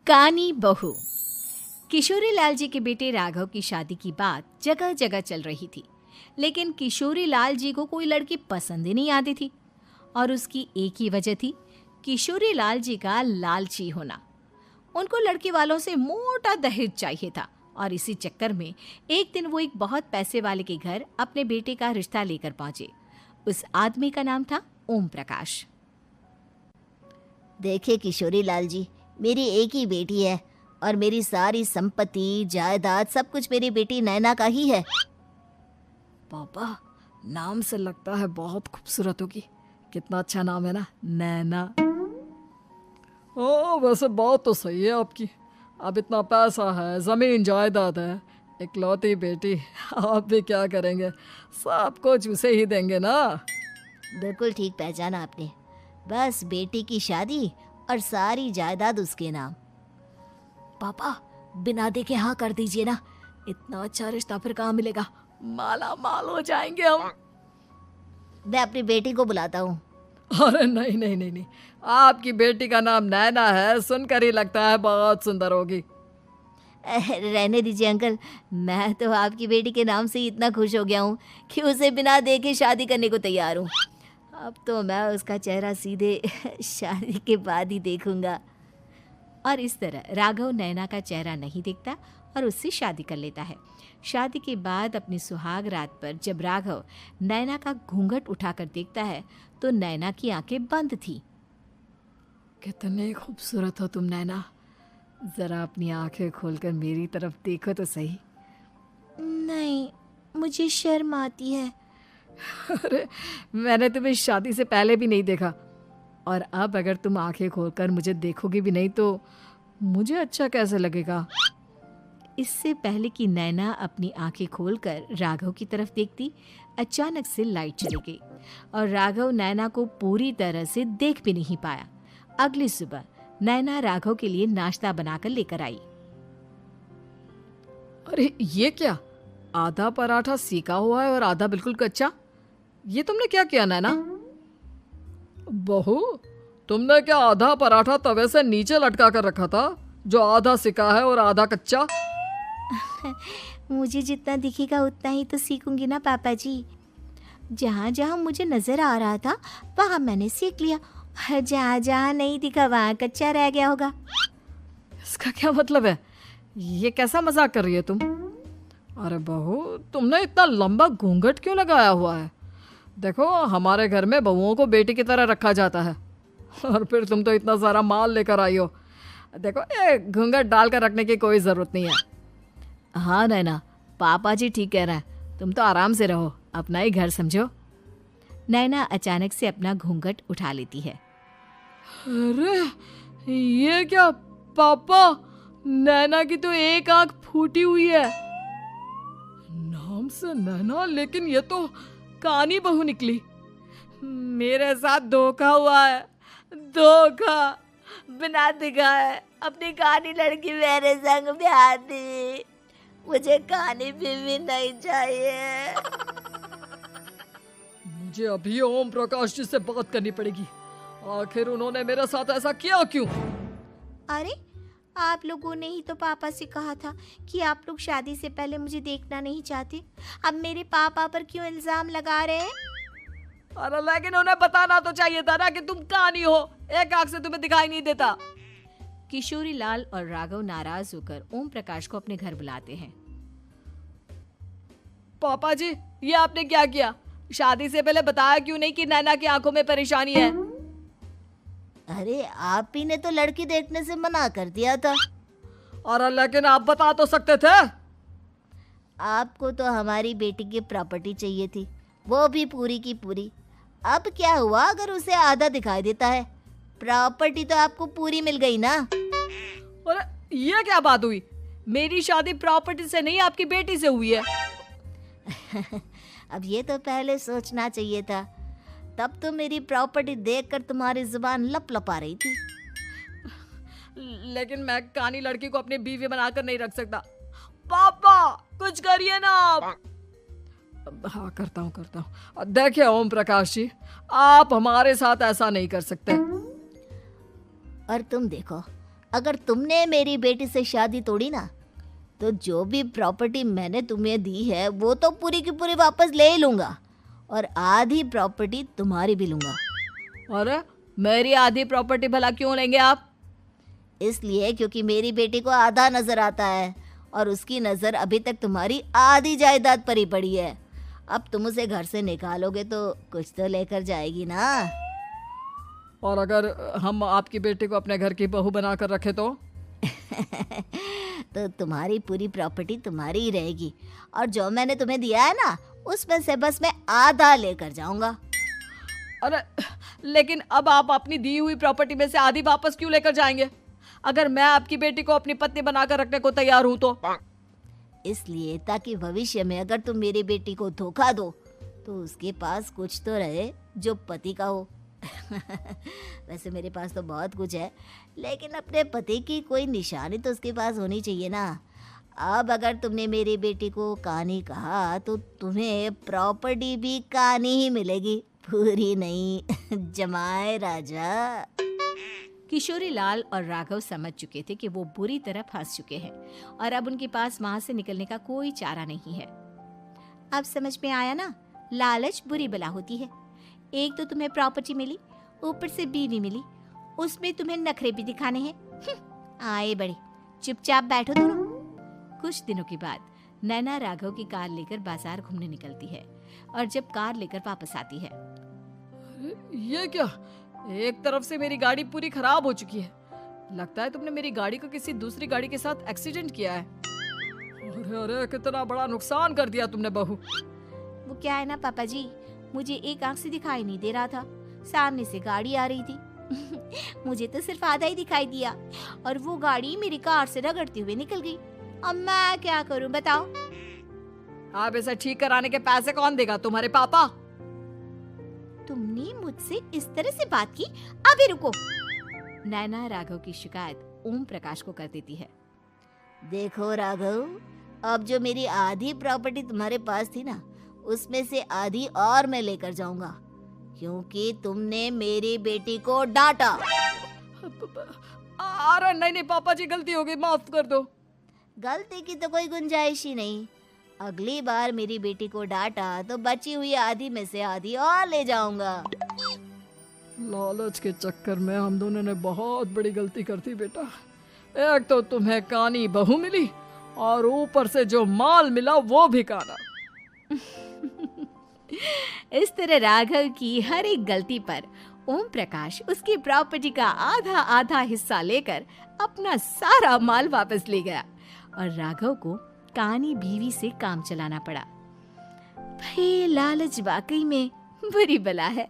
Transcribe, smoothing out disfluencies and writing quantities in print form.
कानी बहू। किशोरी लाल जी के बेटे राघव की शादी की बात जगह जगह चल रही थी, लेकिन किशोरी लाल जी को कोई लड़की पसंद ही नहीं आती थी। और उसकी एक ही वजह थी, किशोरी लाल जी का लालची होना। उनको लड़की वालों से मोटा दहेज चाहिए था और इसी चक्कर में एक दिन वो एक बहुत पैसे वाले के घर अपने बेटे का रिश्ता लेकर पहुंचे। उस आदमी का नाम था ओम प्रकाश। देखिए किशोरी लाल जी, मेरी एक ही बेटी है और मेरी सारी संपत्ति जायदाद सब कुछ मेरी बेटी नैना का ही है। पापा, नाम से लगता है बहुत खूबसूरत होगी। कितना अच्छा नाम है ना, नैना। ओ, वैसे बात तो सही है आपकी। अब इतना पैसा है, जमीन जायदाद है, इकलौती बेटी, आप भी क्या करेंगे? सब कुछ उसे ही देंगे ना। बिल्कुल ठीक पहचाना आपने। बस बेटी की शादी और सारी जायदाद उसके नाम। पापा, बिना देखे हाँ कर दीजिए ना। इतना अच्छा रिश्ता फिर कहाँ मिलेगा? माला माल हो जाएंगे हम। मैं अपनी बेटी को बुलाता हूँ। अरे नहीं नहीं नहीं नहीं, आपकी बेटी का नाम नैना है, सुनकर ही लगता है बहुत सुंदर होगी। रहने दीजिए अंकल, मैं तो आपकी बेटी के नाम से ही इतना खुश हो गया हूँ कि उसे बिना देखे शादी करने को तैयार हूँ। अब तो मैं उसका चेहरा सीधे शादी के बाद ही देखूंगा। और इस तरह राघव नैना का चेहरा नहीं देखता और उससे शादी कर लेता है। शादी के बाद अपनी सुहाग रात पर जब राघव नैना का घूंघट उठाकर देखता है तो नैना की आंखें बंद थी। कितनी खूबसूरत हो तुम नैना, जरा अपनी आंखें खोलकर मेरी तरफ देखो तो सही। नहीं, मुझे शर्म आती है। अरे, मैंने तुम्हें शादी से पहले भी नहीं देखा, और अब अगर तुम आंखें खोलकर मुझे देखोगी भी नहीं तो मुझे अच्छा कैसे लगेगा? इससे पहले कि नैना अपनी आंखें खोलकर राघव की तरफ देखती, अचानक से लाइट चली गई और राघव नैना को पूरी तरह से देख भी नहीं पाया। अगली सुबह नैना राघव के लिए नाश्ता बनाकर लेकर आई। अरे ये क्या, आधा पराठा सीका हुआ है और आधा बिल्कुल कच्चा। ये तुमने क्या किया नैना? बहू, तुमने क्या आधा पराठा तवे से नीचे लटका कर रखा था, जो आधा सिका है और आधा कच्चा? मुझे जितना दिखेगा उतना ही तो सीखूंगी ना पापा जी। जहाँ जहाँ मुझे नजर आ रहा था वहाँ मैंने सीख लिया, जहाँ जहाँ नहीं दिखा वहाँ कच्चा रह गया होगा। इसका क्या मतलब है? ये कैसा मजाक कर रही है तुम? अरे बहू, तुमने इतना लंबा घूंघट क्यों लगाया हुआ है? देखो, हमारे घर में बहुओं को बेटी की तरह रखा जाता है, और फिर तुम तो इतना सारा माल लेकर आई हो। देखो, ये घूंघट डालकर रखने की कोई ज़रूरत नहीं है। हाँ नैना, पापा जी ठीक कह रहे हैं, तुम तो आराम से रहो, अपना ही घर समझो। नैना अचानक से अपना घूंघट उठा लेती है। अरे ये क्या पापा, नैना की तो एक आंख फूटी हुई है। नाम से नैना, लेकिन ये तो कानी बहू निकली। मेरे साथ धोखा हुआ है, धोखा। बिना दिखाए अपनी कानी लड़की मेरे संग ब्याह दी। मुझे कानी बीवी नहीं चाहिए। मुझे अभी ओम प्रकाश जी से बात करनी पड़ेगी। आखिर उन्होंने मेरे साथ ऐसा किया क्यों? अरे, आप लोगों ने ही तो पापा से कहा था कि आप लोग शादी से पहले मुझे देखना नहीं चाहते। अब मेरे पापा पर क्यों इल्जाम लगा रहे हैं? अरे लेकिन उन्हें बताना तो चाहिए था ना कि तुम कानी हो, एक आंख से तुम्हें दिखाई नहीं देता। किशोरी लाल और राघव नाराज होकर ओम प्रकाश को अपने घर बुलाते हैं। पापा जी, ये आपने क्या किया? शादी से पहले बताया क्यों नहीं कि नैना की आंखों में परेशानी है? अरे, आप ही ने तो लड़की देखने से मना कर दिया था। अरे लेकिन आप बता तो सकते थे। आपको तो हमारी बेटी की प्रॉपर्टी चाहिए थी, वो भी पूरी की पूरी। अब क्या हुआ अगर उसे आधा दिखाई देता है? प्रॉपर्टी तो आपको पूरी मिल गई ना। अरे ये क्या बात हुई? मेरी शादी प्रॉपर्टी से नहीं, आपकी बेटी से हुई है। अब ये तो पहले सोचना चाहिए था, तब तो मेरी प्रॉपर्टी देखकर तुम्हारी जुबान लप लपा रही थी। लेकिन मैं कानी लड़की को अपनी बीवी बनाकर नहीं रख सकता। पापा, कुछ करिए ना आप। हाँ, करता हूँ। देखिए ओम प्रकाश जी, आप हमारे साथ ऐसा नहीं कर सकते। और तुम देखो, अगर तुमने मेरी बेटी से शादी तोड़ी ना, तो जो भी प्रॉपर्टी मैंने तुम्हें दी है वो तो पूरी की पूरी वापस ले ही लूँगा, और आधी प्रॉपर्टी तुम्हारी भी लूँगा। अरे मेरी आधी प्रॉपर्टी भला क्यों लेंगे आप? इसलिए क्योंकि मेरी बेटी को आधा नज़र आता है और उसकी नज़र अभी तक तुम्हारी आधी जायदाद पर ही पड़ी है। अब तुम उसे घर से निकालोगे तो कुछ तो लेकर जाएगी ना। और अगर हम आपकी बेटी को अपने घर की बहू बना कर रखे तो? तो तुम्हारी पूरी प्रॉपर्टी तुम्हारी ही रहेगी, और जो मैंने तुम्हें दिया है ना, उसमें से बस मैं आधा लेकर जाऊंगा। अरे लेकिन अब आप अपनी दी हुई प्रॉपर्टी में से आधी वापस क्यों लेकर जाएंगे? अगर मैं आपकी बेटी को अपनी पत्नी बनाकर रखने को तैयार हूं तो? इसलिए ताकि भविष्य में अगर तुम मेरी बेटी को धोखा दो तो उसके पास कुछ तो रहे जो पति का हो। वैसे मेरे पास तो बहुत कुछ है, लेकिन अपने पति की कोई निशानी तो उसके पास होनी चाहिए ना। अब अगर तुमने मेरी बेटी को कानी कहा तो तुम्हें प्रॉपर्टी भी कानी ही मिलेगी, पूरी नहीं। जमाए राजा। किशोरी लाल और राघव समझ चुके थे कि वो बुरी तरह फंस चुके हैं और अब उनके पास वहां से निकलने का कोई चारा नहीं है। अब समझ में आया ना, लालच बुरी बला होती है। एक तो तुम्हें प्रॉपर्टी मिली, ऊपर से बीवी मिली, उसमें तुम्हें नखरे भी दिखाने हैं। आए बड़े, चुपचाप बैठो दोनों। कुछ दिनों के बाद नैना राघव की कार लेकर बाजार घूमने निकलती है और जब कार लेकर वापस आती है, ये क्या? एक तरफ से मेरी गाड़ी पूरी खराब हो चुकी है। लगता है तुमने मेरी गाड़ी को किसी दूसरी गाड़ी के साथ एक्सीडेंट किया है। अरे अरे कितना बड़ा नुकसान कर दिया तुमने बहू। वो क्या है ना पापा जी, मुझे एक आंख से दिखाई नहीं दे रहा था, सामने से गाड़ी आ रही थी। मुझे तो सिर्फ आधा ही दिखाई दिया और वो गाड़ी मेरी कार से रगड़ते हुए निकल गई। अब मैं क्या करूं बताओ? आप इसे ठीक कराने के पैसे कौन देगा? तुम्हारे पापा। तुमने मुझसे इस तरह से बात की? अभी रुको। नैना राघव की शिकायत ओम प्रकाश को कर देती है। देखो राघव, अब जो मेरी आधी प्रॉपर्टी तुम्हारे पास थी ना, उसमें से आधी और मैं लेकर जाऊंगा, क्योंकि तुमने मेरी बेटी को डांटा। अरे नहीं नहीं पापा जी, गलती हो गई, माफ कर दो। गलती की तो कोई गुंजाइश ही नहीं। अगली बार मेरी बेटी को डांटा तो बची हुई आधी में से आधी और ले जाऊंगा। लालच के चक्कर में हम दोनों ने बहुत बड़ी गलती कर दी बेटा। एक तो तुम्हें कानी बहू मिली और ऊपर से जो माल मिला वो भी काना। इस तरह राघव की हर एक गलती पर ओम प्रकाश उसकी प्रॉपर्टी का आधा आधा हिस्सा लेकर अपना सारा माल वापस ले गया और राघव को कानी बीवी से काम चलाना पड़ा। भाई लालच वाकई में बुरी बला है।